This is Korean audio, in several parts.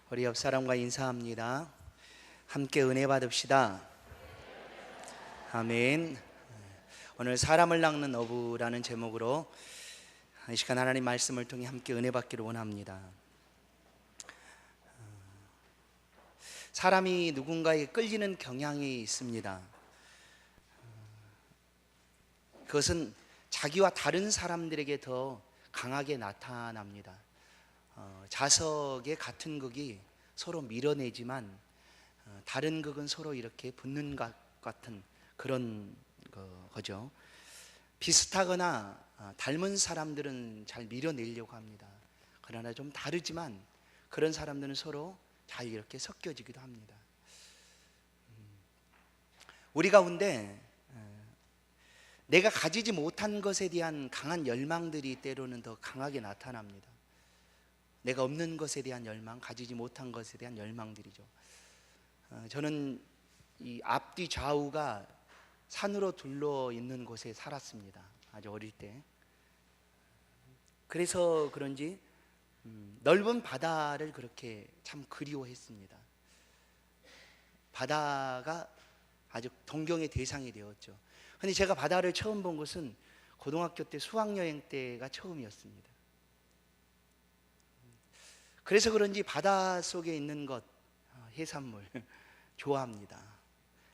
우리 옆 사람과 인사합니다. 함께 은혜 받읍시다. 아멘. 오늘 사람을 낚는 어부라는 제목으로 이 시간 하나님 말씀을 통해 함께 은혜 받기를 원합니다. 사람이 누군가에 끌리는 경향이 있습니다. 그것은 자기와 다른 사람들에게 더 강하게 나타납니다. 자석의 같은 극이 서로 밀어내지만 다른 극은 서로 이렇게 붙는 것 같은 그런 거죠. 비슷하거나 닮은 사람들은 잘 밀어내려고 합니다. 그러나 좀 다르지만 그런 사람들은 서로 잘 이렇게 섞여지기도 합니다. 우리 가운데 내가 가지지 못한 것에 대한 강한 열망들이 때로는 더 강하게 나타납니다. 내가 없는 것에 대한 열망, 가지지 못한 것에 대한 열망들이죠. 저는 이 앞뒤 좌우가 산으로 둘러 있는 곳에 살았습니다. 아주 어릴 때. 그래서 그런지 넓은 바다를 그렇게 참 그리워했습니다. 바다가 아주 동경의 대상이 되었죠. 근데 제가 바다를 처음 본 것은 고등학교 때 수학여행 때가 처음이었습니다. 그래서 그런지 바다 속에 있는 것, 해산물 좋아합니다.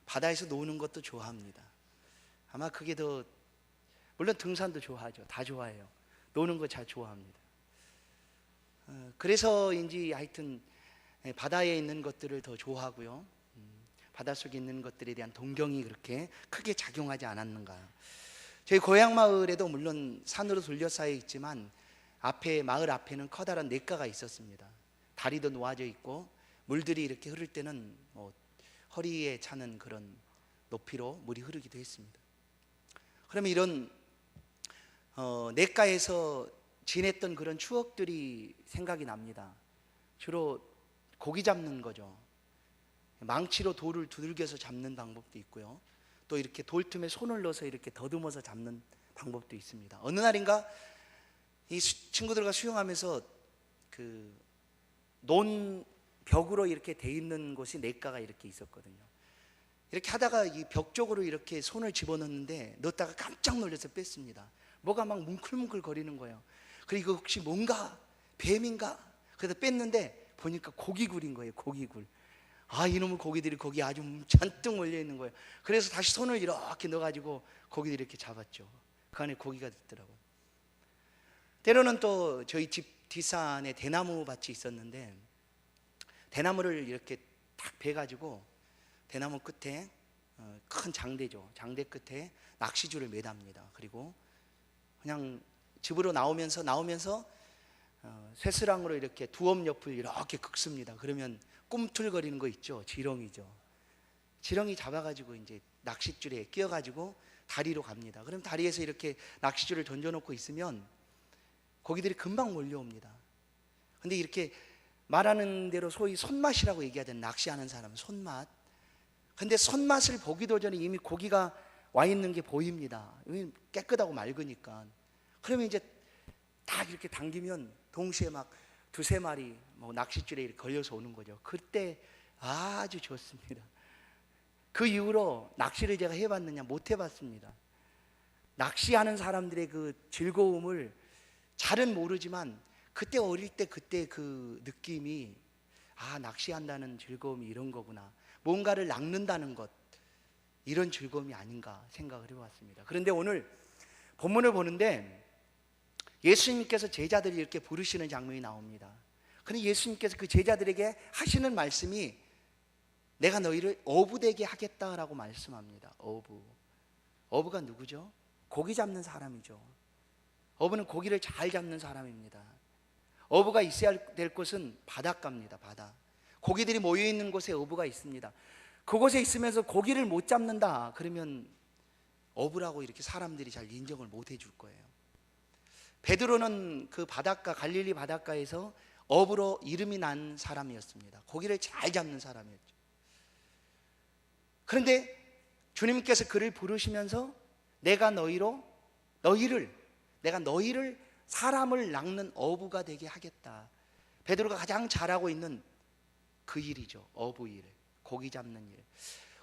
바다에서 노는 것도 좋아합니다. 아마 그게 더, 물론 등산도 좋아하죠. 다 좋아해요. 노는 거 잘 좋아합니다. 그래서인지 하여튼 바다에 있는 것들을 더 좋아하고요. 바닷속에 있는 것들에 대한 동경이 그렇게 크게 작용하지 않았는가. 저희 고향 마을에도 물론 산으로 둘러싸여 있지만 마을 앞에는 커다란 냇가가 있었습니다. 다리도 놓아져 있고 물들이 이렇게 흐를 때는 허리에 차는 그런 높이로 물이 흐르기도 했습니다. 그러면 이런 냇가에서 지냈던 그런 추억들이 생각이 납니다. 주로 고기 잡는 거죠. 망치로 돌을 두들겨서 잡는 방법도 있고요. 또 이렇게 돌 틈에 손을 넣어서 이렇게 더듬어서 잡는 방법도 있습니다. 어느 날인가 이 친구들과 수영하면서 논 벽으로 이렇게 돼 있는 곳이 냇가가 이렇게 있었거든요. 이렇게 하다가 이 벽 쪽으로 이렇게 손을 집어넣는데 넣었다가 깜짝 놀라서 뺐습니다. 뭐가 막 뭉클뭉클 거리는 거예요. 그리고 혹시 뭔가 뱀인가? 그래서 뺐는데 보니까 고기굴인 거예요. 고기굴. 이놈의 고기들이 거기 아주 잔뜩 몰려 있는 거예요. 그래서 다시 손을 이렇게 넣어가지고 고기들이 이렇게 잡았죠. 그 안에 고기가 있더라고요. 때로는 또 저희 집 뒷산에 대나무 밭이 있었는데 대나무를 이렇게 딱 베가지고 대나무 끝에 큰 장대죠. 장대 끝에 낚시줄을 매답니다. 그리고 그냥 집으로 나오면서 쇠스랑으로 이렇게 두엄 옆을 이렇게 긁습니다. 그러면 꿈틀거리는 거 있죠. 지렁이죠. 지렁이 잡아가지고 이제 낚싯줄에 끼어가지고 다리로 갑니다. 그럼 다리에서 이렇게 낚싯줄을 던져놓고 있으면 고기들이 금방 몰려옵니다. 근데 이렇게 말하는 대로 소위 손맛이라고 얘기하잖아요. 낚시하는 사람은 손맛. 근데 손맛을 보기도 전에 이미 고기가 와 있는 게 보입니다. 깨끗하고 맑으니까. 그러면 이제 딱 이렇게 당기면 동시에 막 두세 마리 낚싯줄에 이렇게 걸려서 오는 거죠. 그때 아주 좋습니다. 그 이후로 낚시를 제가 해봤느냐? 못 해봤습니다. 낚시하는 사람들의 그 즐거움을 잘은 모르지만 그때 어릴 때 그때 그 느낌이 낚시한다는 즐거움이 이런 거구나. 뭔가를 낚는다는 것, 이런 즐거움이 아닌가 생각을 해봤습니다. 그런데 오늘 본문을 보는데 예수님께서 제자들이 이렇게 부르시는 장면이 나옵니다. 그런데 예수님께서 그 제자들에게 하시는 말씀이 내가 너희를 어부되게 하겠다라고 말씀합니다. 어부가 누구죠? 고기 잡는 사람이죠. 어부는 고기를 잘 잡는 사람입니다. 어부가 있어야 될 곳은 바닷가입니다. 바다. 고기들이 모여있는 곳에 어부가 있습니다. 그곳에 있으면서 고기를 못 잡는다 그러면 어부라고 이렇게 사람들이 잘 인정을 못 해줄 거예요. 베드로는 그 바닷가, 갈릴리 바닷가에서 어부로 이름이 난 사람이었습니다. 고기를 잘 잡는 사람이었죠. 그런데 주님께서 그를 부르시면서 내가 너희를 사람을 낚는 어부가 되게 하겠다. 베드로가 가장 잘하고 있는 그 일이죠. 어부일, 고기 잡는 일.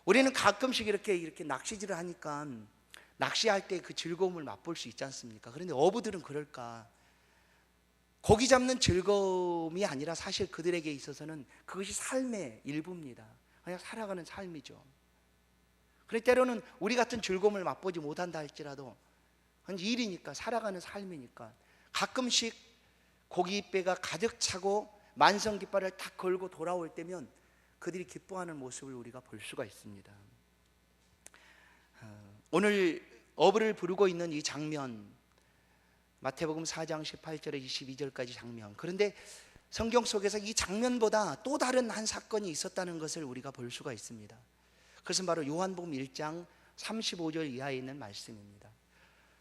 우리는 가끔씩 이렇게 낚시질을 하니까 낚시할 때 그 즐거움을 맛볼 수 있지 않습니까? 그런데 어부들은 그럴까? 고기 잡는 즐거움이 아니라 사실 그들에게 있어서는 그것이 삶의 일부입니다. 그냥 살아가는 삶이죠. 그래서 때로는 우리 같은 즐거움을 맛보지 못한다 할지라도 일이니까, 살아가는 삶이니까 가끔씩 고깃배가 가득 차고 만성 깃발을 딱 걸고 돌아올 때면 그들이 기뻐하는 모습을 우리가 볼 수가 있습니다. 오늘 어부를 부르고 있는 이 장면, 마태복음 4장 18절에 22절까지 장면. 그런데 성경 속에서 이 장면보다 또 다른 한 사건이 있었다는 것을 우리가 볼 수가 있습니다. 그것은 바로 요한복음 1장 35절 이하에 있는 말씀입니다.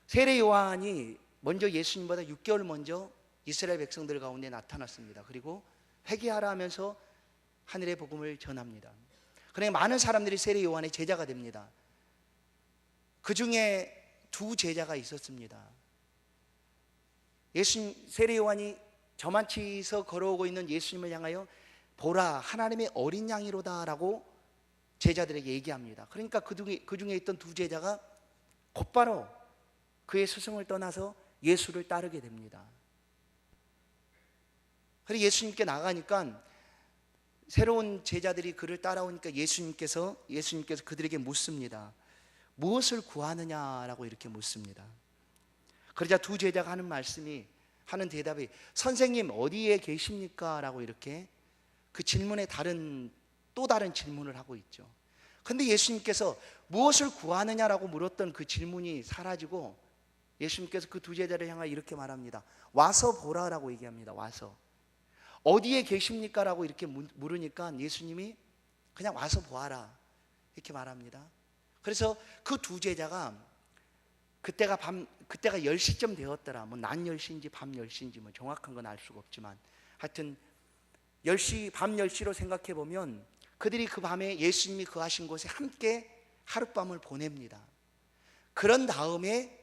세례 요한이 먼저 예수님보다 6개월 먼저 이스라엘 백성들 가운데 나타났습니다. 그리고 회개하라 하면서 하늘의 복음을 전합니다. 그러니 많은 사람들이 세례 요한의 제자가 됩니다. 그 중에 두 제자가 있었습니다. 세례 요한이 저만치서 걸어오고 있는 예수님을 향하여 보라, 하나님의 어린 양이로다 라고 제자들에게 얘기합니다. 그러니까 그 중에 있던 두 제자가 곧바로 그의 스승을 떠나서 예수를 따르게 됩니다. 그래서 예수님께 나가니까 새로운 제자들이 그를 따라오니까 예수님께서 그들에게 묻습니다. 무엇을 구하느냐라고 이렇게 묻습니다. 그러자 두 제자가 하는 대답이 선생님 어디에 계십니까? 라고 이렇게 그 질문에 또 다른 질문을 하고 있죠. 그런데 예수님께서 무엇을 구하느냐라고 물었던 그 질문이 사라지고 예수님께서 그 두 제자를 향하여 이렇게 말합니다. 와서 보라라고 얘기합니다. 와서. 어디에 계십니까? 라고 이렇게 물으니까 예수님이 그냥 와서 보아라 이렇게 말합니다. 그래서 그 두 제자가 그때가 10시쯤 되었더라. 뭐 낮 10시인지 밤 10시인지 뭐 정확한 건 알 수가 없지만 하여튼 10시, 밤 10시로 생각해 보면 그들이 그 밤에 예수님이 거하신 곳에 함께 하룻밤을 보냅니다. 그런 다음에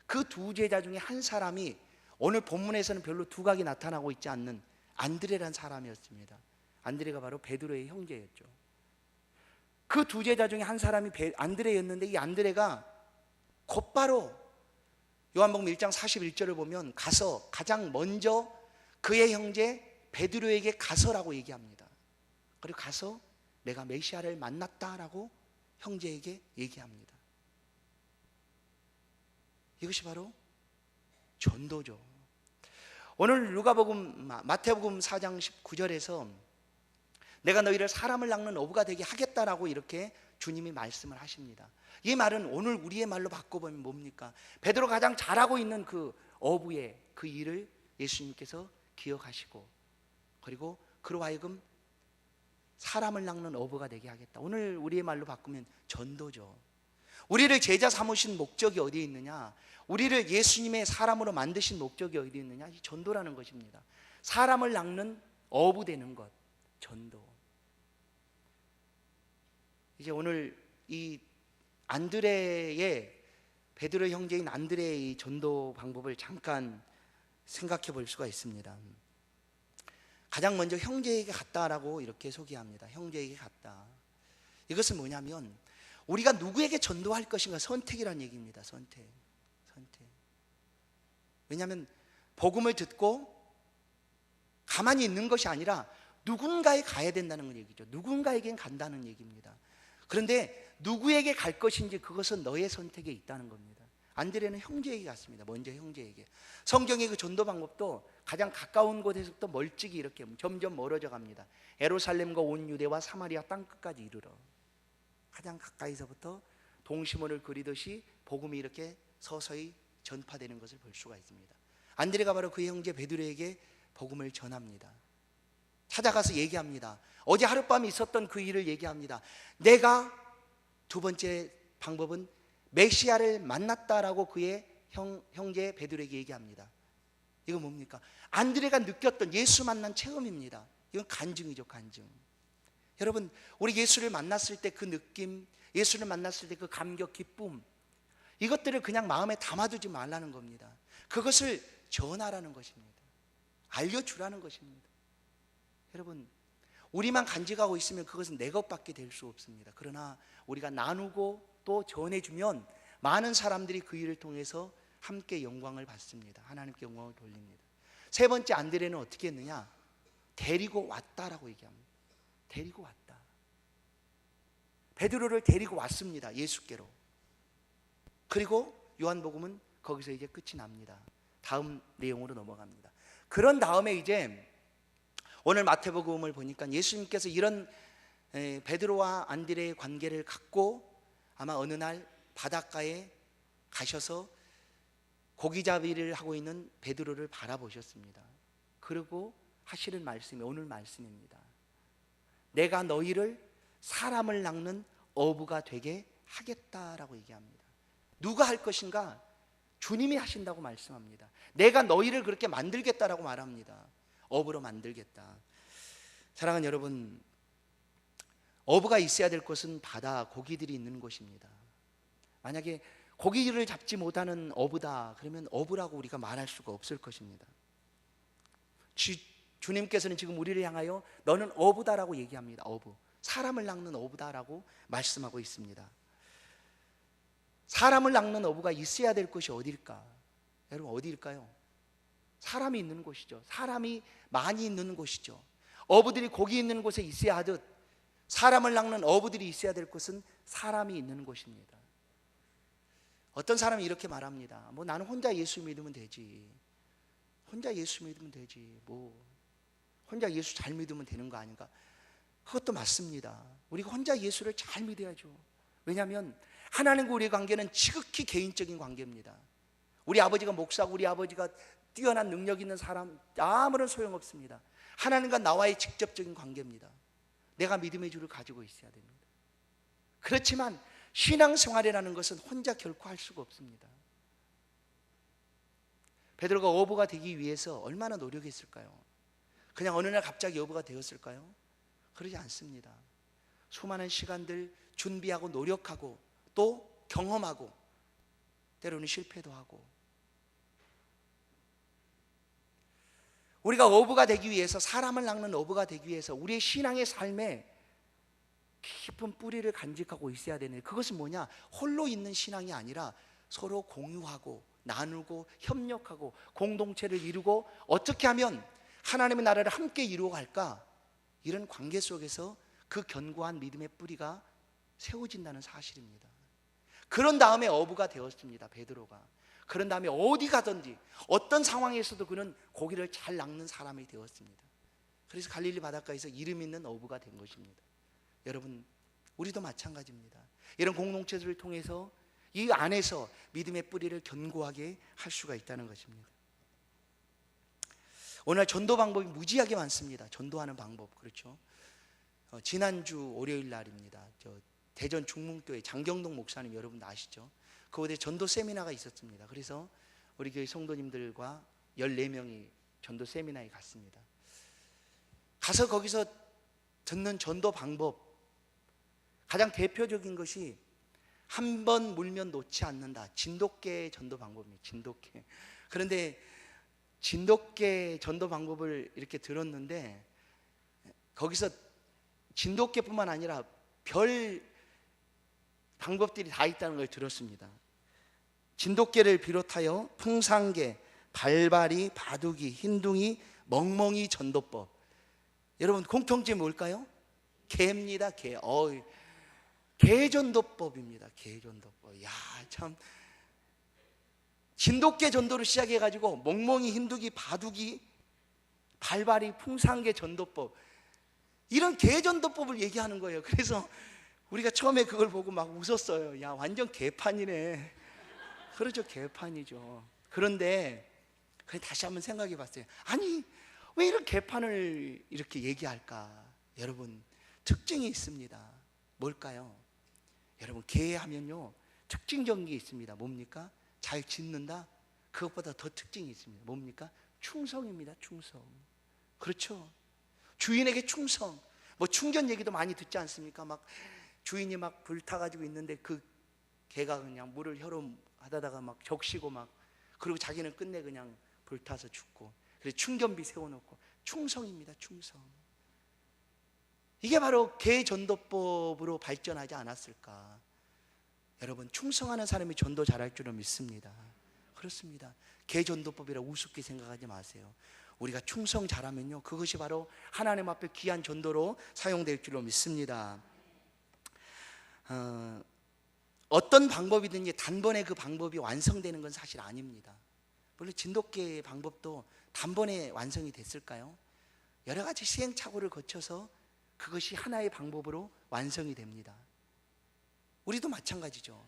그 두 제자 중에 한 사람이 오늘 본문에서는 별로 두각이 나타나고 있지 않는 안드레라는 사람이었습니다. 안드레가 바로 베드로의 형제였죠. 그 두 제자 중에 한 사람이 안드레였는데 이 안드레가 곧바로 요한복음 1장 41절을 보면 가서 가장 먼저 그의 형제 베드로에게 가서라고 얘기합니다. 그리고 가서 내가 메시아를 만났다라고 형제에게 얘기합니다. 이것이 바로 전도죠. 오늘 마태복음 4장 19절에서 내가 너희를 사람을 낚는 어부가 되게 하겠다라고 이렇게 주님이 말씀을 하십니다. 이 말은 오늘 우리의 말로 바꿔보면 뭡니까? 베드로가 가장 잘하고 있는 그 어부의 그 일을 예수님께서 기억하시고 그리고 그로 하여금 사람을 낚는 어부가 되게 하겠다. 오늘 우리의 말로 바꾸면 전도죠. 우리를 제자 삼으신 목적이 어디에 있느냐? 우리를 예수님의 사람으로 만드신 목적이 어디에 있느냐? 이 전도라는 것입니다. 사람을 낚는 어부 되는 것, 전도. 이제 오늘 이 베드로 형제인 안드레의 이 전도 방법을 잠깐 생각해 볼 수가 있습니다. 가장 먼저 형제에게 갔다라고 이렇게 소개합니다. 형제에게 갔다. 이것은 뭐냐면 우리가 누구에게 전도할 것인가 선택이라는 얘기입니다. 선택. 왜냐하면 복음을 듣고 가만히 있는 것이 아니라 누군가에 가야 된다는 얘기죠. 누군가에겐 간다는 얘기입니다. 그런데 누구에게 갈 것인지 그것은 너의 선택에 있다는 겁니다. 안드레는 형제에게 갔습니다. 먼저 형제에게. 성경의 그 전도 방법도 가장 가까운 곳에서부터 멀찍이 이렇게 점점 멀어져 갑니다. 예루살렘과 온 유대와 사마리아 땅끝까지 이르러 가장 가까이서부터 동시모를 그리듯이 복음이 이렇게 서서히 전파되는 것을 볼 수가 있습니다. 안드레가 바로 그의 형제 베드로에게 복음을 전합니다. 찾아가서 얘기합니다. 어제 하룻밤 있었던 그 일을 얘기합니다. 내가 두 번째 방법은 메시아를 만났다라고 그의 형제 베드로에게 얘기합니다. 이거 뭡니까? 안드레가 느꼈던 예수 만난 체험입니다. 이건 간증이죠, 간증. 여러분, 우리 예수를 만났을 때 그 느낌, 예수를 만났을 때 그 감격, 기쁨, 이것들을 그냥 마음에 담아두지 말라는 겁니다. 그것을 전하라는 것입니다. 알려주라는 것입니다. 여러분, 우리만 간직하고 있으면 그것은 내 것밖에 될 수 없습니다. 그러나 우리가 나누고 또 전해주면 많은 사람들이 그 일을 통해서 함께 영광을 받습니다. 하나님께 영광을 돌립니다. 세 번째, 안드레는 어떻게 했느냐? 데리고 왔다라고 얘기합니다. 데리고 왔다. 베드로를 데리고 왔습니다. 예수께로. 그리고 요한복음은 거기서 이제 끝이 납니다. 다음 내용으로 넘어갑니다. 그런 다음에 이제 오늘 마태복음을 보니까 예수님께서 이런 베드로와 안드레의 관계를 갖고 아마 어느 날 바닷가에 가셔서 고기잡이를 하고 있는 베드로를 바라보셨습니다. 그리고 하시는 말씀이 오늘 말씀입니다. 내가 너희를 사람을 낚는 어부가 되게 하겠다라고 얘기합니다. 누가 할 것인가? 주님이 하신다고 말씀합니다. 내가 너희를 그렇게 만들겠다라고 말합니다. 어부로 만들겠다. 사랑하는 여러분, 어부가 있어야 될 곳은 바다, 고기들이 있는 곳입니다. 만약에 고기를 잡지 못하는 어부다, 그러면 어부라고 우리가 말할 수가 없을 것입니다. 주님께서는 지금 우리를 향하여 너는 어부다라고 얘기합니다. 어부, 사람을 낚는 어부다라고 말씀하고 있습니다. 사람을 낚는 어부가 있어야 될 곳이 어디일까? 여러분, 어디일까요? 사람이 있는 곳이죠. 사람이 많이 있는 곳이죠. 어부들이 고기 있는 곳에 있어야 하듯 사람을 낚는 어부들이 있어야 될 곳은 사람이 있는 곳입니다. 어떤 사람이 이렇게 말합니다. 뭐 나는 혼자 예수 믿으면 되지. 혼자 예수 믿으면 되지. 뭐 혼자 예수 잘 믿으면 되는 거 아닌가? 그것도 맞습니다. 우리가 혼자 예수를 잘 믿어야죠. 왜냐하면 하나님과 우리의 관계는 지극히 개인적인 관계입니다. 우리 아버지가 목사고 우리 아버지가 뛰어난 능력 있는 사람 아무런 소용없습니다. 하나님과 나와의 직접적인 관계입니다. 내가 믿음의 주를 가지고 있어야 됩니다. 그렇지만 신앙생활이라는 것은 혼자 결코 할 수가 없습니다. 베드로가 어부가 되기 위해서 얼마나 노력했을까요? 그냥 어느 날 갑자기 어부가 되었을까요? 그러지 않습니다. 수많은 시간들 준비하고 노력하고 또 경험하고 때로는 실패도 하고, 우리가 어부가 되기 위해서, 사람을 낚는 어부가 되기 위해서 우리의 신앙의 삶에 깊은 뿌리를 간직하고 있어야 되는, 그것은 뭐냐? 홀로 있는 신앙이 아니라 서로 공유하고 나누고 협력하고 공동체를 이루고 어떻게 하면 하나님의 나라를 함께 이루어 갈까? 이런 관계 속에서 그 견고한 믿음의 뿌리가 세워진다는 사실입니다. 그런 다음에 어부가 되었습니다. 베드로가. 그런 다음에 어디 가든지 어떤 상황에서도 그는 고기를 잘 낚는 사람이 되었습니다. 그래서 갈릴리 바닷가에서 이름 있는 어부가 된 것입니다. 여러분, 우리도 마찬가지입니다. 이런 공동체들을 통해서 이 안에서 믿음의 뿌리를 견고하게 할 수가 있다는 것입니다. 오늘 전도 방법이 무지하게 많습니다. 전도하는 방법, 그렇죠? 지난주 월요일 날입니다. 대전 중문교회 장경동 목사님 여러분 아시죠? 그곳에 전도 세미나가 있었습니다. 그래서 우리 교회 성도님들과 14명이 전도 세미나에 갔습니다. 가서 거기서 듣는 전도 방법, 가장 대표적인 것이 한 번 물면 놓지 않는다. 진돗개 전도 방법입니다. 진돗개. 그런데 진돗개 전도 방법을 이렇게 들었는데 거기서 진돗개뿐만 아니라 별 방법들이 다 있다는 걸 들었습니다. 진돗개를 비롯하여 풍산개, 발발이, 바둑이, 흰둥이, 멍멍이 전도법. 여러분 공통점이 뭘까요? 개입니다. 개. 개전도법입니다. 개전도법. 야, 참. 진돗개 전도로 시작해가지고 멍멍이, 흰둥이, 바둑이, 발발이, 풍산개 전도법, 이런 개전도법을 얘기하는 거예요. 그래서 우리가 처음에 그걸 보고 막 웃었어요. 야, 완전 개판이네. 그렇죠, 개판이죠. 그런데 다시 한번 생각해 봤어요. 아니, 왜 이런 개판을 이렇게 얘기할까? 여러분, 특징이 있습니다. 뭘까요? 여러분, 개 하면요 특징적인 게 있습니다. 뭡니까? 잘 짓는다? 그것보다 더 특징이 있습니다. 뭡니까? 충성입니다. 충성. 그렇죠? 주인에게 충성. 뭐 충전 얘기도 많이 듣지 않습니까? 막 주인이 막 불타가지고 있는데 그 개가 그냥 물을 혀로 하다가 막 적시고 막, 그리고 자기는 끝내 그냥 불타서 죽고. 그래서 충전비 세워놓고. 충성입니다. 충성. 이게 바로 개전도법으로 발전하지 않았을까? 여러분, 충성하는 사람이 전도 잘할 줄은 믿습니다. 그렇습니다. 개전도법이라 우습게 생각하지 마세요. 우리가 충성 잘하면요, 그것이 바로 하나님 앞에 귀한 전도로 사용될 줄로 믿습니다. 어떤 방법이든지 단번에 그 방법이 완성되는 건 사실 아닙니다. 물론 진돗개의 방법도 단번에 완성이 됐을까요? 여러 가지 시행착오를 거쳐서 그것이 하나의 방법으로 완성이 됩니다. 우리도 마찬가지죠.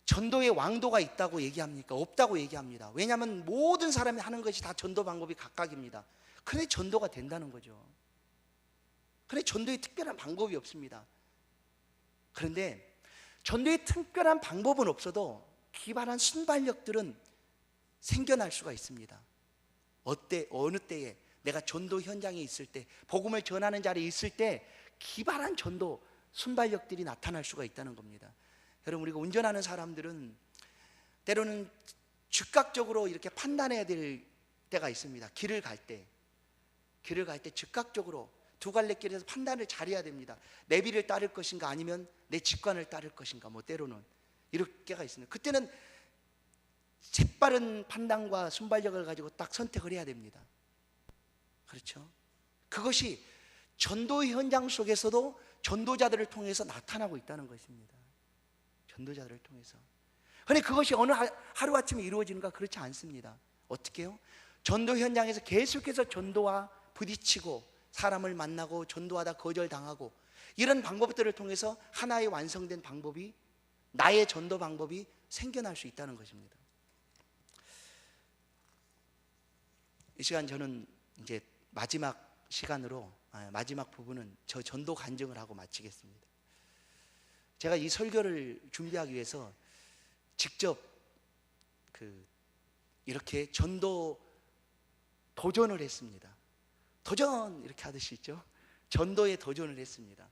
전도의 왕도가 있다고 얘기합니까? 없다고 얘기합니다. 왜냐하면 모든 사람이 하는 것이 다 전도 방법이 각각입니다. 그런데 전도가 된다는 거죠. 그런데 전도에 특별한 방법이 없습니다. 그런데 전도에 특별한 방법은 없어도 기발한 순발력들은 생겨날 수가 있습니다. 어느 때에 내가 전도 현장에 있을 때, 복음을 전하는 자리에 있을 때 기발한 전도 순발력들이 나타날 수가 있다는 겁니다. 여러분, 우리가 운전하는 사람들은 때로는 즉각적으로 이렇게 판단해야 될 때가 있습니다. 길을 갈 때 즉각적으로 두 갈래 길에서 판단을 잘해야 됩니다. 내비를 따를 것인가 아니면 내 직관을 따를 것인가, 때로는 이렇게가 있습니다. 그때는 재빠른 판단과 순발력을 가지고 딱 선택을 해야 됩니다. 그렇죠? 그것이 전도 현장 속에서도 전도자들을 통해서 나타나고 있다는 것입니다. 전도자들을 통해서. 그런데 그것이 어느 하루아침에 이루어지는가? 그렇지 않습니다. 어떻게 해요? 전도 현장에서 계속해서 전도와 부딪히고 사람을 만나고 전도하다 거절당하고 이런 방법들을 통해서 하나의 완성된 방법이, 나의 전도 방법이 생겨날 수 있다는 것입니다. 이 시간 저는 이제 마지막 시간으로, 마지막 부분은 저 전도 간증을 하고 마치겠습니다. 제가 이 설교를 준비하기 위해서 직접 이렇게 전도 도전을 했습니다. 도전 이렇게 하듯이 있죠. 전도에 도전을 했습니다.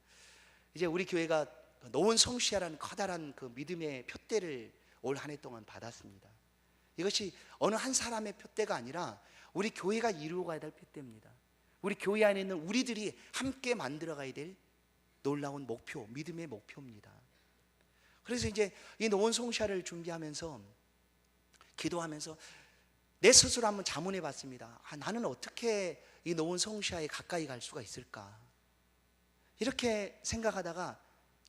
이제 우리 교회가 노원 성시아라는 커다란 그 믿음의 표대를 올 한 해 동안 받았습니다. 이것이 어느 한 사람의 표대가 아니라 우리 교회가 이루어가야 될 표대입니다. 우리 교회 안에 있는 우리들이 함께 만들어가야 될 놀라운 목표, 믿음의 목표입니다. 그래서 이제 이 노원 성시아를 준비하면서, 기도하면서 내 스스로 한번 자문해 봤습니다. 나는 어떻게 이 노원 성시아에 가까이 갈 수가 있을까? 이렇게 생각하다가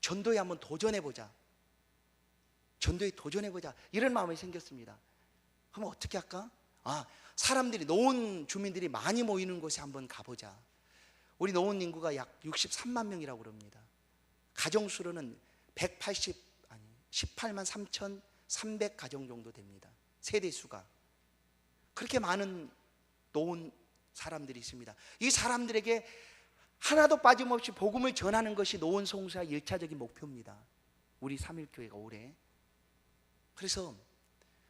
전도에 한번 도전해보자, 전도에 도전해보자, 이런 마음이 생겼습니다. 그럼 어떻게 할까? 사람들이, 노원 주민들이 많이 모이는 곳에 한번 가보자. 우리 노원 인구가 약 63만 명이라고 그럽니다. 가정수로는 18만 3,300 가정 정도 됩니다. 세대수가. 그렇게 많은 노원 사람들이 있습니다. 이 사람들에게 하나도 빠짐없이 복음을 전하는 것이 노원 성수의 1차적인 목표입니다. 우리 3.1교회가 올해. 그래서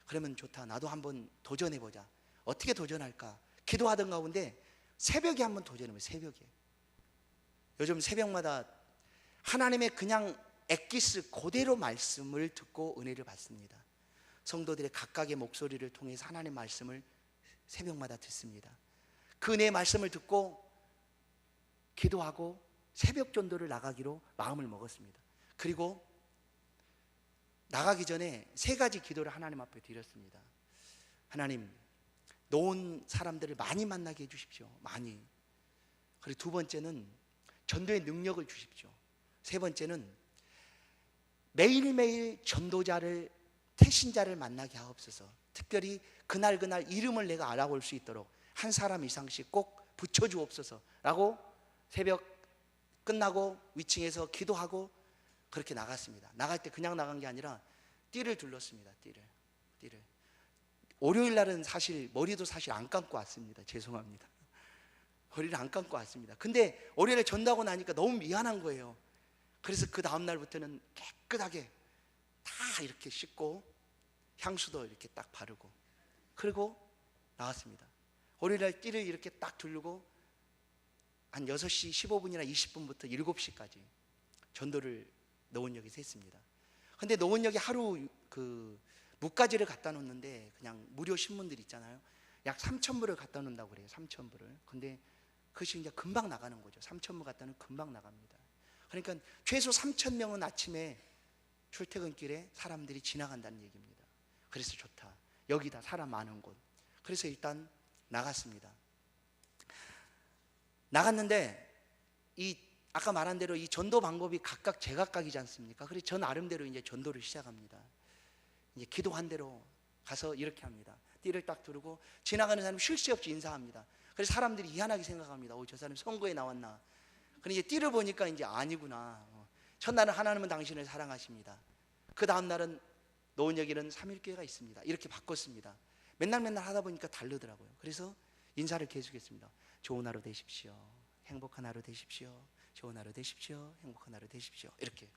그러면 좋다, 나도 한번 도전해보자. 어떻게 도전할까? 기도하던 가운데 새벽에 한번 도전해보자. 새벽에. 요즘 새벽마다 하나님의 그냥 엑기스 그대로 말씀을 듣고 은혜를 받습니다. 성도들의 각각의 목소리를 통해서 하나님의 말씀을 새벽마다 듣습니다. 그 은혜의 말씀을 듣고 기도하고 새벽 전도를 나가기로 마음을 먹었습니다. 그리고 나가기 전에 3가지 기도를 하나님 앞에 드렸습니다. 하나님, 노원 사람들을 많이 만나게 해주십시오. 많이. 그리고 2번째는 전도의 능력을 주십시오. 3번째는 매일매일 전도자를, 태신자를 만나게 하옵소서. 특별히 그날 이름을 내가 알아볼 수 있도록 한 사람 이상씩 꼭 붙여주옵소서 라고 새벽 끝나고 위층에서 기도하고 그렇게 나갔습니다. 나갈 때 그냥 나간 게 아니라 띠를 둘렀습니다. 띠를. 월요일 날은 사실 머리도 안 감고 왔습니다. 죄송합니다. 머리를 안 감고 왔습니다. 근데 월요일에 전도하고 나니까 너무 미안한 거예요. 그래서 그 다음 날부터는 깨끗하게 다 이렇게 씻고 향수도 이렇게 딱 바르고 그리고 나왔습니다. 월요일 날 띠를 이렇게 딱 두르고 한 6시 15분이나 20분부터 7시까지 전도를 노원역에서 했습니다. 근데 노원역에 하루 묵가지를 갖다 놓는데 그냥 무료 신문들 있잖아요. 약 3,000부를 갖다 놓는다고 그래요. 3,000부를. 근데 그것이 이제 금방 나가는 거죠. 3,000무 갔다는 금방 나갑니다. 그러니까 최소 3,000명은 아침에 출퇴근길에 사람들이 지나간다는 얘기입니다. 그래서 좋다. 여기다 사람 많은 곳. 그래서 일단 나갔습니다. 나갔는데 이 아까 말한 대로 이 전도 방법이 각각 제각각이지 않습니까? 그래서 저 나름대로 이제 전도를 시작합니다. 이제 기도한 대로 가서 이렇게 합니다. 띠를 딱 두르고 지나가는 사람 쉴 새 없이 인사합니다. 그래서 사람들이 희한하게 생각합니다. 저 사람 선거에 나왔나? 그런데 이제 띠를 보니까 이제 아니구나. 첫날은 하나님은 당신을 사랑하십니다. 그 다음 날은 노원역에는 3일교회가 있습니다. 이렇게 바꿨습니다. 맨날 하다 보니까 다르더라고요. 그래서 인사를 계속했습니다. 좋은 하루 되십시오. 행복한 하루 되십시오. 좋은 하루 되십시오. 행복한 하루 되십시오. 이렇게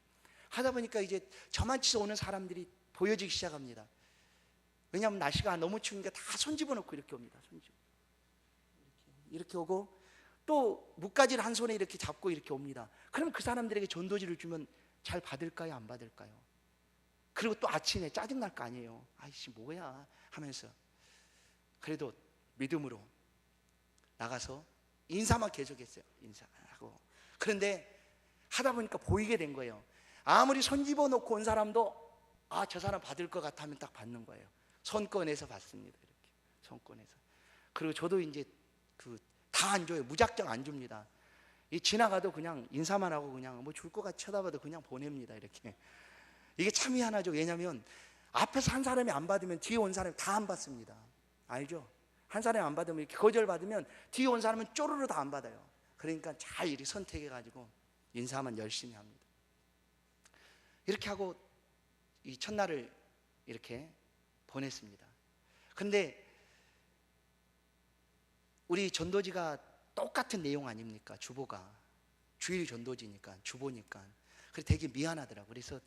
하다 보니까 이제 저만치 오는 사람들이 보여지기 시작합니다. 왜냐하면 날씨가 너무 추우니까 다 손 집어넣고 이렇게 옵니다. 이렇게 오고 또 뭇가지를 한 손에 이렇게 잡고 이렇게 옵니다. 그럼 그 사람들에게 전도지를 주면 잘 받을까요? 안 받을까요? 그리고 또 아침에 짜증날 거 아니에요. 아이씨 뭐야 하면서 그래도 믿음으로 나가서 인사만 계속했어요. 인사하고. 그런데 하다 보니까 보이게 된 거예요. 아무리 손 집어넣고 온 사람도 저 사람 받을 것 같아 하면 딱 받는 거예요. 손 꺼내서 받습니다. 이렇게 손 꺼내서. 그리고 저도 이제 다 안 줘요. 무작정 안 줍니다. 지나가도 그냥 인사만 하고 그냥 뭐 줄 것 같이 쳐다봐도 그냥 보냅니다. 이렇게. 이게 참 희한하죠. 왜냐하면 앞에서 한 사람이 안 받으면 뒤에 온 사람이 다 안 받습니다. 알죠? 한 사람이 안 받으면 이렇게 거절받으면 뒤에 온 사람은 쪼르르 다 안 받아요. 그러니까 잘 이렇게 선택해가지고 인사만 열심히 합니다. 이렇게 하고 이 첫날을 이렇게 보냈습니다. 근데 우리 전도지가 똑같은 내용 아닙니까? 주보가 주일 전도지니까 주보니까. 그래서 되게 미안하더라고요. 그래서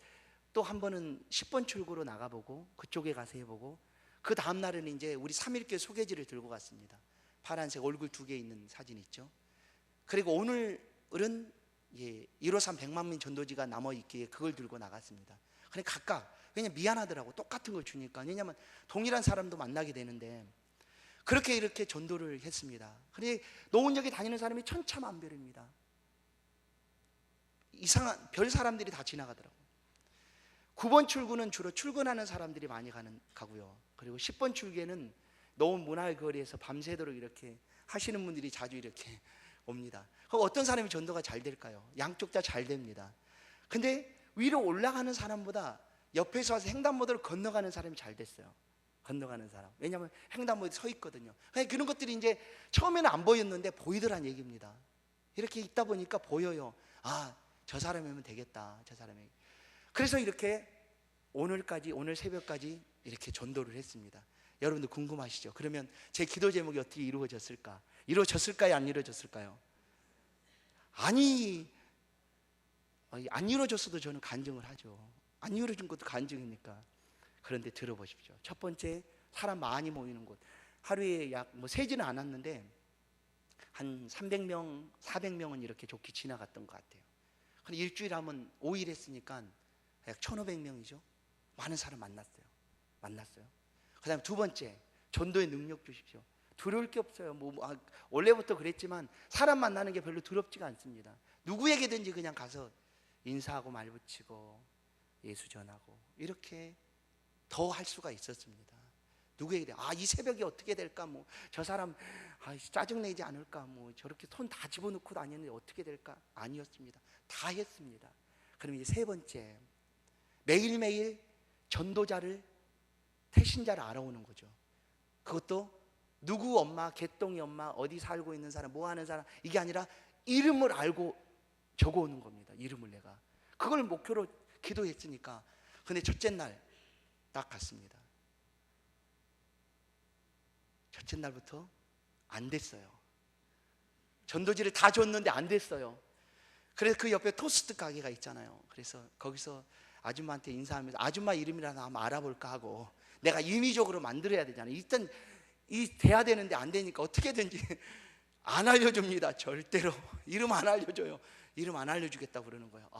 또 한 번은 10번 출구로 나가보고 그쪽에 가서 해보고 그 다음 날은 이제 우리 3일교회 소개지를 들고 갔습니다. 파란색 얼굴 2개 있는 사진 있죠. 그리고 오늘은 153 100만민 전도지가 남아있기에 그걸 들고 나갔습니다. 그냥 각각 왜냐면 미안하더라고. 똑같은 걸 주니까. 왜냐면 동일한 사람도 만나게 되는데 그렇게 이렇게 전도를 했습니다. 그런데 노원역에 다니는 사람이 천차만별입니다. 이상한 별 사람들이 다 지나가더라고요. 9번 출구는 주로 출근하는 사람들이 많이 가고요. 그리고 10번 출구에는 노원 문화거리에서 밤새도록 이렇게 하시는 분들이 자주 이렇게 옵니다. 그럼 어떤 사람이 전도가 잘 될까요? 양쪽 다 잘 됩니다. 근데 위로 올라가는 사람보다 옆에서 와서 횡단보도를 건너가는 사람이 잘 됐어요. 건너가는 사람. 왜냐하면 횡단보도에 서 있거든요. 그런 것들이 이제 처음에는 안 보였는데 보이더란 얘기입니다. 이렇게 있다 보니까 보여요. 저 사람이면 되겠다. 저 사람이. 그래서 이렇게 오늘 새벽까지 이렇게 전도를 했습니다. 여러분들 궁금하시죠? 그러면 제 기도 제목이 어떻게 이루어졌을까? 이루어졌을까요? 안 이루어졌을까요? 안 이루어졌어도 저는 간증을 하죠. 안 이루어진 것도 간증이니까. 그런데 들어보십시오. 첫 번째, 사람 많이 모이는 곳. 하루에 세지는 않았는데 한 300명, 400명은 이렇게 좋게 지나갔던 것 같아요. 근데 일주일 하면 5일 했으니까 약 1,500명이죠. 많은 사람 만났어요. 그 다음에 두 번째, 전도의 능력 주십시오. 두려울 게 없어요. 원래부터 그랬지만 사람 만나는 게 별로 두렵지가 않습니다. 누구에게든지 그냥 가서 인사하고 말 붙이고 예수 전하고 이렇게 더 할 수가 있었습니다. 누구에게 이 새벽에 어떻게 될까? 저 사람 짜증내지 않을까? 저렇게 손 다 집어넣고 다녔는데 어떻게 될까? 아니었습니다. 다 했습니다. 그럼 이제 세 번째, 매일매일 전도자를 태신자를 알아오는 거죠. 그것도 누구 엄마, 개똥이 엄마, 어디 살고 있는 사람, 뭐 하는 사람, 이게 아니라 이름을 알고 적어오는 겁니다. 이름을 내가 그걸 목표로 기도했으니까. 근데 첫째 날 딱 갔습니다. 첫째 날부터 안 됐어요. 전도지를 다 줬는데 안 됐어요. 그래서 그 옆에 토스트 가게가 있잖아요. 그래서 거기서 아줌마한테 인사하면서 아줌마 이름이라도 한번 알아볼까 하고, 내가 임의적으로 만들어야 되잖아요. 일단 돼야 되는데 안 되니까 어떻게든지 안 알려줍니다. 절대로 이름 안 알려줘요. 이름 안 알려주겠다고 그러는 거예요.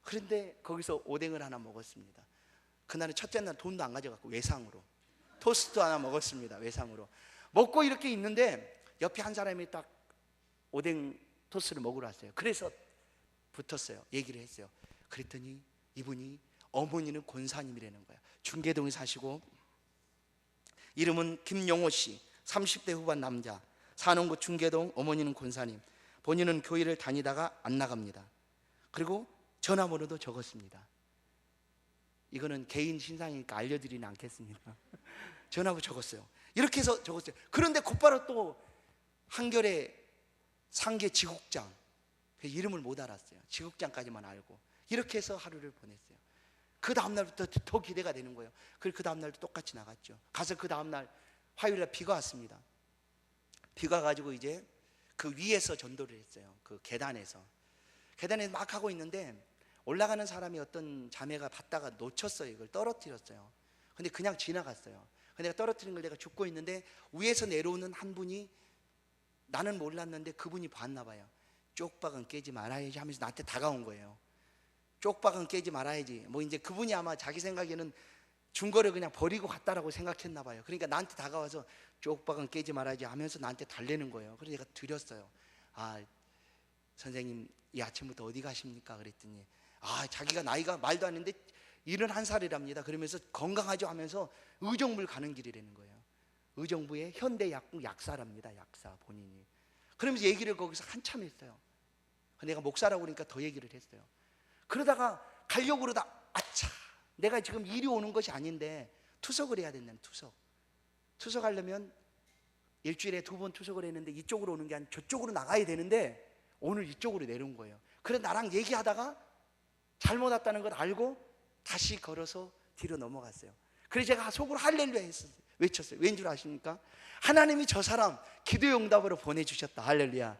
그런데 거기서 오뎅을 하나 먹었습니다. 그날은 첫째 날 돈도 안 가져갔고 외상으로 토스트 하나 먹었습니다. 외상으로 먹고 이렇게 있는데 옆에 한 사람이 딱 오뎅 토스를 먹으러 왔어요. 그래서 붙었어요. 얘기를 했어요. 그랬더니 이분이 어머니는 권사님이라는 거야. 중계동에 사시고 이름은 김용호 씨, 30대 후반 남자, 사는 곳 중계동, 어머니는 권사님. 본인은 교회를 다니다가 안 나갑니다. 그리고 전화번호도 적었습니다. 이거는 개인 신상이니까 알려드리진 않겠습니다. 전화번호 적었어요. 이렇게 해서 적었어요. 그런데 곧바로 또 한겨레 상계 지국장, 그 이름을 못 알았어요. 지국장까지만 알고 이렇게 해서 하루를 보냈어요. 그 다음날부터 더 기대가 되는 거예요. 그리고 그 다음날도 똑같이 나갔죠. 가서 그 다음날 화요일날 비가 왔습니다. 비가 가지고 이제 그 위에서 전도를 했어요. 그 계단에서 막 하고 있는데 올라가는 사람이 어떤 자매가 받다가 놓쳤어요. 이걸 떨어뜨렸어요. 근데 그냥 지나갔어요. 근데 내가 떨어뜨린 걸 내가 줍고 있는데 위에서 내려오는 한 분이, 나는 몰랐는데 그분이 봤나 봐요. 쪽박은 깨지 말아야지 하면서 나한테 다가온 거예요. 쪽박은 깨지 말아야지. 뭐 이제 그분이 아마 자기 생각에는 준 거를 그냥 버리고 갔다라고 생각했나 봐요. 그러니까 나한테 다가와서 쪽박은 깨지 말아야지 하면서 나한테 달래는 거예요. 그래서 내가 드렸어요. 아, 선생님 이 아침부터 어디 가십니까? 그랬더니 자기가 나이가 말도 안 했는데 71살이랍니다. 그러면서 건강하죠 하면서 의정부를 가는 길이라는 거예요. 의정부의 현대약국 약사랍니다. 약사 본인이. 그러면서 얘기를 거기서 한참 했어요. 내가 목사라고 그러니까 더 얘기를 했어요. 그러다가 가려고 그러다 아차, 내가 지금 일이 오는 것이 아닌데 투석을 해야 된다는 투석하려면 일주일에 2번 투석을 했는데 이쪽으로 오는 게 아니라 저쪽으로 나가야 되는데 오늘 이쪽으로 내려온 거예요. 그래서 나랑 얘기하다가 잘못 왔다는 걸 알고 다시 걸어서 뒤로 넘어갔어요. 그래서 제가 속으로 할렐루야 외쳤어요. 왠 줄 아십니까? 하나님이 저 사람 기도의 응답으로 보내주셨다. 할렐루야.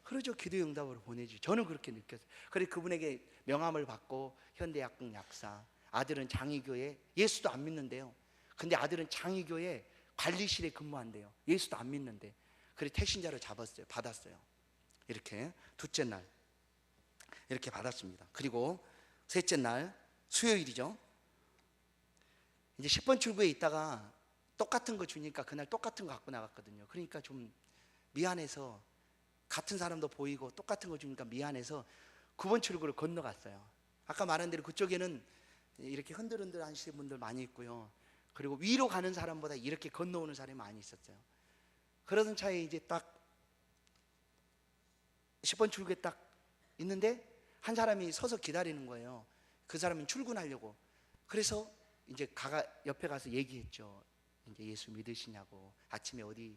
그러죠. 기도의 응답으로 보내주죠. 저는 그렇게 느꼈어요. 그래서 그분에게 명함을 받고 현대약국 약사, 아들은 장의교회, 예수도 안 믿는데요. 근데 아들은 장의교회 관리실에 근무한대요. 예수도 안 믿는데. 그래서 태신자로 받았어요. 이렇게 둘째 날 이렇게 받았습니다. 그리고 셋째 날 수요일이죠. 이제 10번 출구에 있다가 똑같은 거 주니까 그날 똑같은 거 갖고 나갔거든요. 그러니까 좀 미안해서, 같은 사람도 보이고 똑같은 거 주니까 미안해서 9번 출구를 건너갔어요. 아까 말한 대로 그쪽에는 이렇게 흔들흔들 하시는 분들 많이 있고요. 그리고 위로 가는 사람보다 이렇게 건너오는 사람이 많이 있었어요. 그러던 차에 이제 딱 10번 출구에 딱 있는데 한 사람이 서서 기다리는 거예요. 그 사람은 출근하려고. 그래서 이제 옆에 가서 얘기했죠. 이제 예수 믿으시냐고, 아침에 어디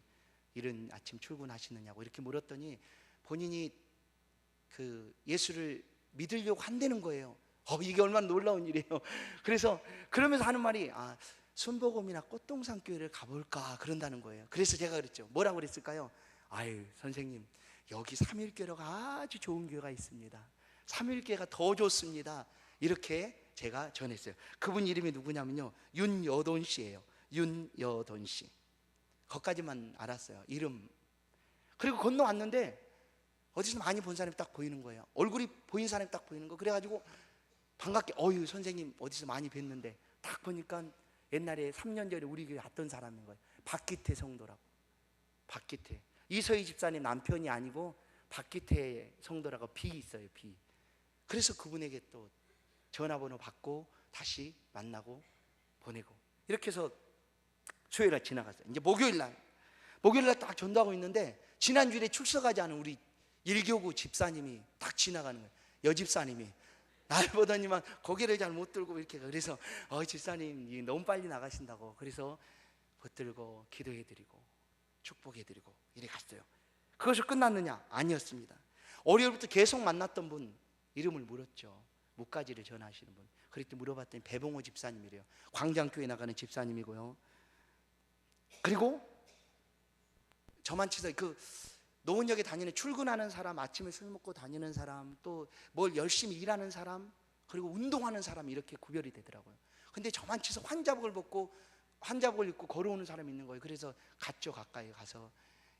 이른 아침 출근하시느냐고 이렇게 물었더니 본인이 그 예수를 믿으려고 한다는 거예요. 이게 얼마나 놀라운 일이에요. 그래서 그러면서 하는 말이 순복음이나 꽃동산 교회를 가볼까 그런다는 거예요. 그래서 제가 그랬죠. 뭐라고 그랬을까요? 아유 선생님, 여기 삼일교회가 아주 좋은 교회가 있습니다. 삼일교회가 더 좋습니다. 이렇게 제가 전했어요. 그분 이름이 누구냐면요, 윤여돈 씨예요. 윤여돈 씨. 거기까지만 알았어요. 이름. 그리고 건너왔는데 어디서 많이 본 사람이 딱 보이는 거예요. 얼굴이 보인 사람이 딱 보이는 거. 그래가지고 반갑게 선생님 어디서 많이 뵀는데 딱 보니까 옛날에 3년 전에 우리 교회 왔던 사람인 거예요. 박기태 성도라고. 박기태. 이서희 집사님 남편이 아니고 박기태 성도라고 비 있어요. 비. 그래서 그분에게 또 전화번호 받고 다시 만나고 보내고 이렇게 해서 수요일날 지나갔어요. 이제 목요일날 딱 전도하고 있는데 지난주에 출석하지 않은 우리 일교구 집사님이 딱 지나가는 거예요. 여집사님이 날 보더니만 고개를 잘 못 들고 이렇게. 그래서 집사님 너무 빨리 나가신다고. 그래서 붙들고 기도해드리고 축복해드리고 이래 갔어요. 그것이 끝났느냐? 아니었습니다. 월요일부터 계속 만났던 분 이름을 물었죠. 묵가지를 전하시는 분. 그랬더니 물어봤더니 배봉호 집사님이래요. 광장교회 나가는 집사님이고요. 그리고 저만 치서 그 노원역에 다니는 출근하는 사람, 아침에 술 먹고 다니는 사람, 또 뭘 열심히 일하는 사람, 그리고 운동하는 사람 이렇게 구별이 되더라고요. 근데 저만 치서 환자복을 입고 걸어오는 사람이 있는 거예요. 그래서 갔죠. 가까이 가서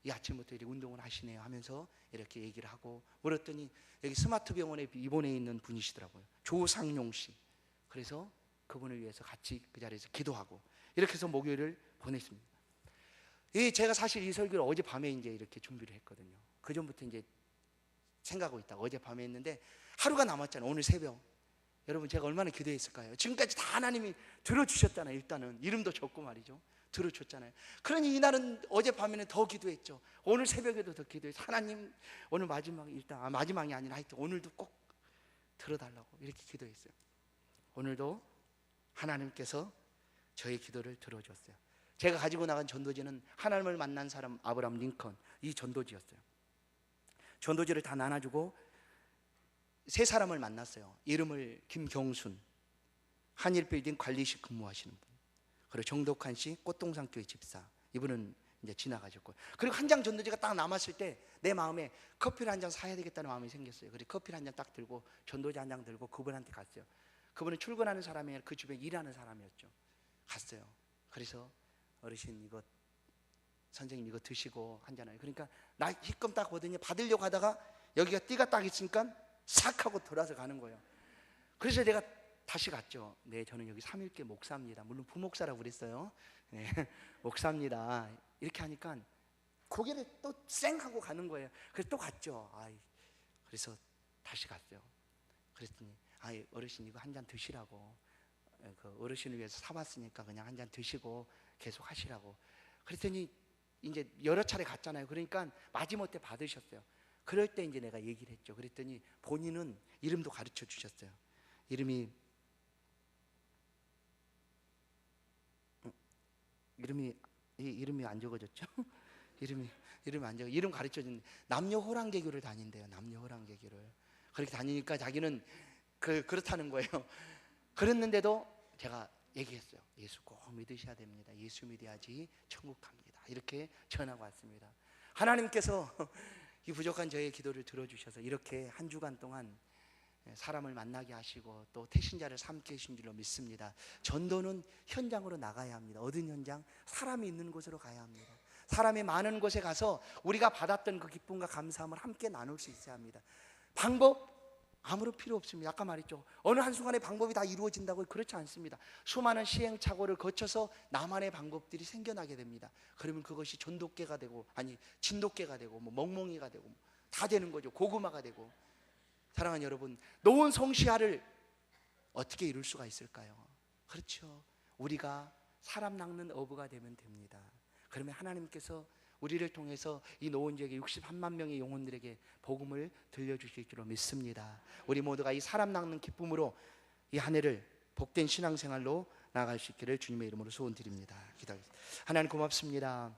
이 아침부터 이렇게 운동을 하시네요 하면서 이렇게 얘기를 하고 물었더니 여기 스마트 병원에 입원해 있는 분이시더라고요. 조상용 씨. 그래서 그분을 위해서 같이 그 자리에서 기도하고 이렇게 해서 목요일을 보냈습니다. 제가 사실 이 설교를 어젯밤에 이제 이렇게 준비를 했거든요. 그 전부터 이제 생각하고 있다가 어젯밤에 했는데 하루가 남았잖아요. 오늘 새벽 여러분 제가 얼마나 기도했을까요? 지금까지 다 하나님이 들어주셨잖아요. 일단은 이름도 적고 말이죠. 들어줬잖아요. 그러니 이날은 어젯밤에는 더 기도했죠. 오늘 새벽에도 더 기도했죠. 하나님 오늘 마지막 일단 마지막이 아니라 하여튼 오늘도 꼭 들어달라고 이렇게 기도했어요. 오늘도 하나님께서 저의 기도를 들어줬어요. 제가 가지고 나간 전도지는 하나님을 만난 사람 아브라함 링컨 이 전도지였어요. 전도지를 다 나눠주고 세 사람을 만났어요. 이름을 김경순 한일빌딩 관리실 근무하시는 분, 그리고 정덕한 씨 꽃동산교회 집사, 이분은 이제 지나가셨고, 그리고 한 장 전도지가 딱 남았을 때 내 마음에 커피를 한 잔 사야 되겠다는 마음이 생겼어요. 그래서 커피를 한 잔 딱 들고 전도지 한 장 들고 그분한테 갔어요. 그분은 출근하는 사람이 아니라 그 주변에 일하는 사람이었죠. 갔어요. 그래서 어르신 이거 선생님 이거 드시고 한 잔을, 그러니까 나 희끔 딱 보더니 받으려고 하다가 여기가 띠가 딱 있으니까 싹 하고 돌아서 가는 거예요. 그래서 내가 다시 갔죠. 네, 저는 여기 삼일교 목사입니다. 물론 부목사라고 그랬어요. 네, 목사입니다. 이렇게 하니까 고개를 또 쌩 하고 가는 거예요. 그래서 또 갔죠. 그래서 다시 갔어요. 그랬더니 어르신 이거 한 잔 드시라고, 그 어르신을 위해서 사봤으니까 그냥 한 잔 드시고 계속 하시라고. 그랬더니 이제 여러 차례 갔잖아요. 그러니까 마지못해 받으셨어요. 그럴 때 이제 내가 얘기를 했죠. 그랬더니 본인은 이름도 가르쳐 주셨어요. 이름이 안 적어졌죠? 이름이 안 적어. 이름 가르쳐 준 남녀 호랑개교를 다닌대요. 남녀 호랑개교를 그렇게 다니니까 자기는 그렇다는 거예요. 그랬는데도 제가 얘기했어요. 예수 꼭 믿으셔야 됩니다. 예수 믿어야지 천국 갑니다. 이렇게 전하고 왔습니다. 하나님께서 이 부족한 저의 기도를 들어주셔서 이렇게 한 주간 동안 사람을 만나게 하시고 또 태신자를 삼게 하신 줄로 믿습니다. 전도는 현장으로 나가야 합니다. 어떤 현장? 사람이 있는 곳으로 가야 합니다. 사람이 많은 곳에 가서 우리가 받았던 그 기쁨과 감사함을 함께 나눌 수 있어야 합니다. 방법? 아무런 필요 없습니다. 아까 말했죠. 어느 한순간에 방법이 다 이루어진다고, 그렇지 않습니다. 수많은 시행착오를 거쳐서 나만의 방법들이 생겨나게 됩니다. 그러면 그것이 전도계가 되고 진도계가 되고 멍멍이가 되고 다 되는 거죠. 고구마가 되고. 사랑하는 여러분, 노은 성시아를 어떻게 이룰 수가 있을까요? 그렇죠. 우리가 사람 낚는 어부가 되면 됩니다. 그러면 하나님께서 우리를 통해서 이 노은 지역의 61만 명의 영혼들에게 복음을 들려주실 줄로 믿습니다. 우리 모두가 이 사람 낚는 기쁨으로 이 한 해를 복된 신앙생활로 나아갈 수 있기를 주님의 이름으로 소원드립니다. 기도하겠습니다. 하나님 고맙습니다.